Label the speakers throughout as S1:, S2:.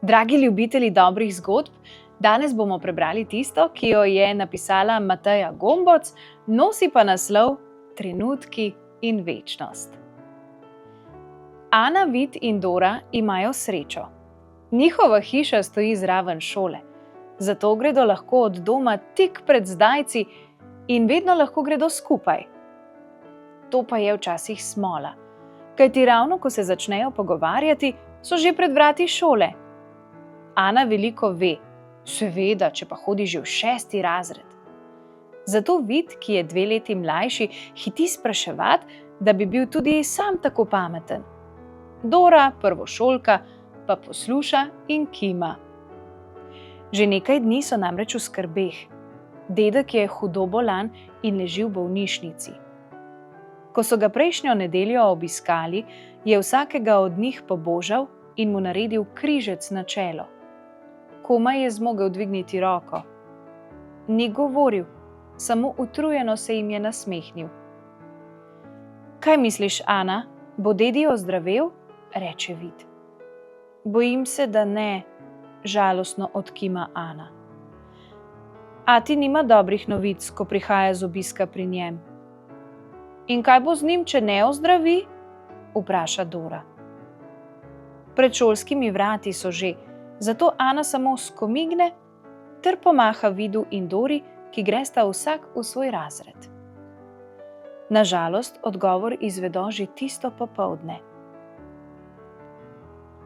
S1: Dragi ljubitelji dobrih zgodb, danes bomo prebrali tisto, ki jo je napisala Mateja Gomboc, nosi pa naslov Trenutki in večnost. Ana, Vid in Dora imajo srečo. Njihova hiša stoji zraven šole, zato gredo lahko od doma tik pred zdajci in vedno lahko gredo skupaj. To pa je včasih smola, kajti ravno ko se začnejo pogovarjati, so že pred vrati šole. Ana veliko ve, seveda, če pa hodi že v 6. razred. Zato Vid, ki je 2 leti mlajši, hiti spraševati, da bi bil tudi sam tako pameten. Dora, prvošolka, pa posluša in kima. Že nekaj dni so namreč v skrbeh. Dedek je hudo bolan in leži v bolnišnici. Ko so ga prejšnjo nedeljo obiskali, je vsakega od njih pobožal in mu naredil križec na čelo. Komaj je zmogel dvigniti roko. Ni govoril, samo utrujeno se jim je nasmehnil. Kaj misliš, Ana, bo dedi ozdravel? Reče Vid. Bojim se, da ne, žalostno odkima Ana. Ati nima dobrih novic, ko prihaja z obiska pri njem. In kaj bo z njim, če ne ozdravi? Vpraša Dora. Pred šolskimi vrati so že, zato Ana samo skomigne ter pomaha Vidu in Dori, ki gresta vsak v svoj razred. Na žalost odgovor izvedo že tisto popoldne.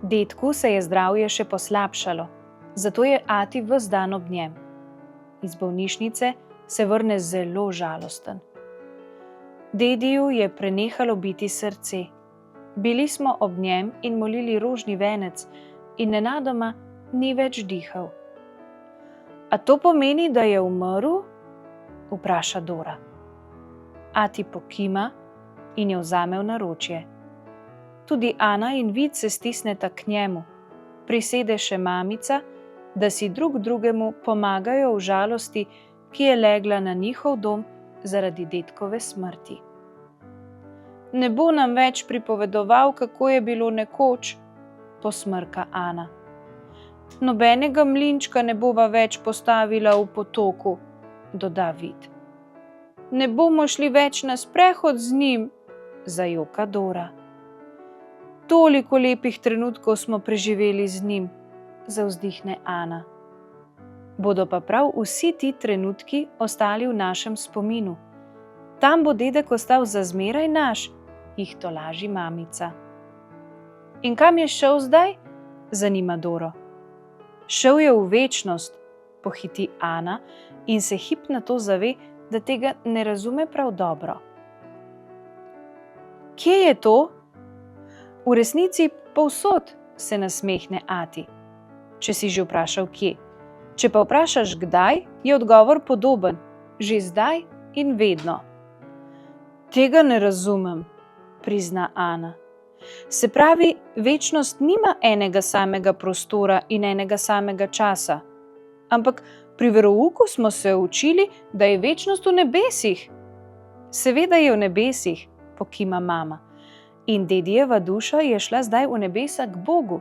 S1: Dedku se je zdravje še poslabšalo, zato je ati ves dan ob njem. Iz bolnišnice se vrne zelo žalosten. Dediju je prenehalo biti srce. Bili smo ob njem in molili rožni venec in nenadoma ni več dihal. A to pomeni, da je umrl? Vpraša Dora. Ati pokima in jo vzame v naročje. Tudi Ana in Vid se stisneta k njemu. Prisede še mamica, da si drug drugemu pomagajo v žalosti, ki je legla na njihov dom zaradi dedkove smrti. Ne bo nam več pripovedoval, kako je bilo nekoč, posmrka Ana. Nobenega mlinčka ne bova več postavila v potoku, doda Vid. Ne bomo šli več na sprehod z njim, zajoka Dora. Toliko lepih trenutkov smo preživeli z njim, zavzdihne Ana. Bodo pa prav vsi ti trenutki ostali v našem spominu. Tam bo dedek ostal za zmeraj naš, jih tolaži mamica. In kam je šel zdaj? Zanima Doro. Šel je v večnost, pohiti Ana in se hip nato zave, da tega ne razume prav dobro. Kje je to? V resnici povsod, se nasmehne ati. Če si že vprašal kje. Če pa vprašaš kdaj, je odgovor podoben. Že zdaj in vedno. Tega ne razumem, prizna Ana. Se pravi, večnost nima enega samega prostora in enega samega časa. Ampak pri verouku smo se učili, da je večnost v nebesih. Seveda je v nebesih, pokima mama. In dedijeva duša je šla zdaj v nebesa k Bogu.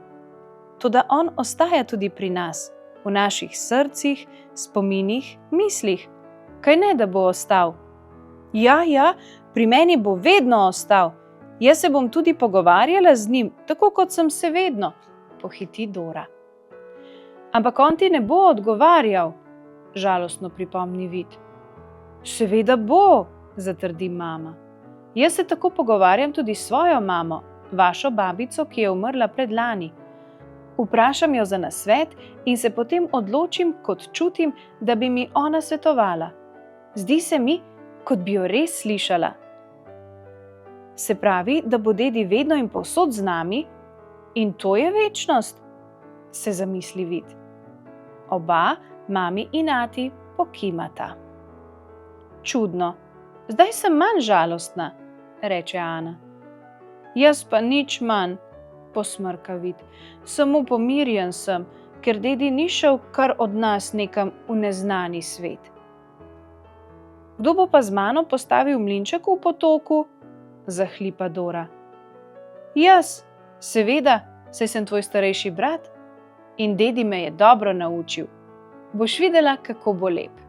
S1: Toda on ostaja tudi pri nas, v naših srcih, spominih, mislih. Kaj ne, da bo ostal? Ja, pri meni bo vedno ostal. Jaz se bom tudi pogovarjala z njim, tako kot sem se vedno, pohiti Dora. Ampak on ti ne bo odgovarjal, žalostno pripomni Vid. Seveda bo, zatrdi mama. Jaz se tako pogovarjam tudi s svojo mamo, vašo babico, ki je umrla predlani. Vprašam jo za nasvet in se potem odločim, kot čutim, da bi mi ona svetovala. Zdi se mi, kot bi jo res slišala. Se pravi, da bo dedi vedno in povsod z nami? In to je večnost? Se zamisli Vid. Oba, mami in ati, pokimata. Čudno, zdaj sem manj žalostna, reče Ana. Jaz pa nič manj, posmrka Vid. Samo pomirjen sem, ker dedi ni šel kar od nas nekam v neznani svet. Kdo bo pa z mano postavil mlinček v potoku? Zahlipa Dora. Jaz, seveda, saj sem tvoj starejši brat. In dedi me je dobro naučil. Boš videla, kako bo lep.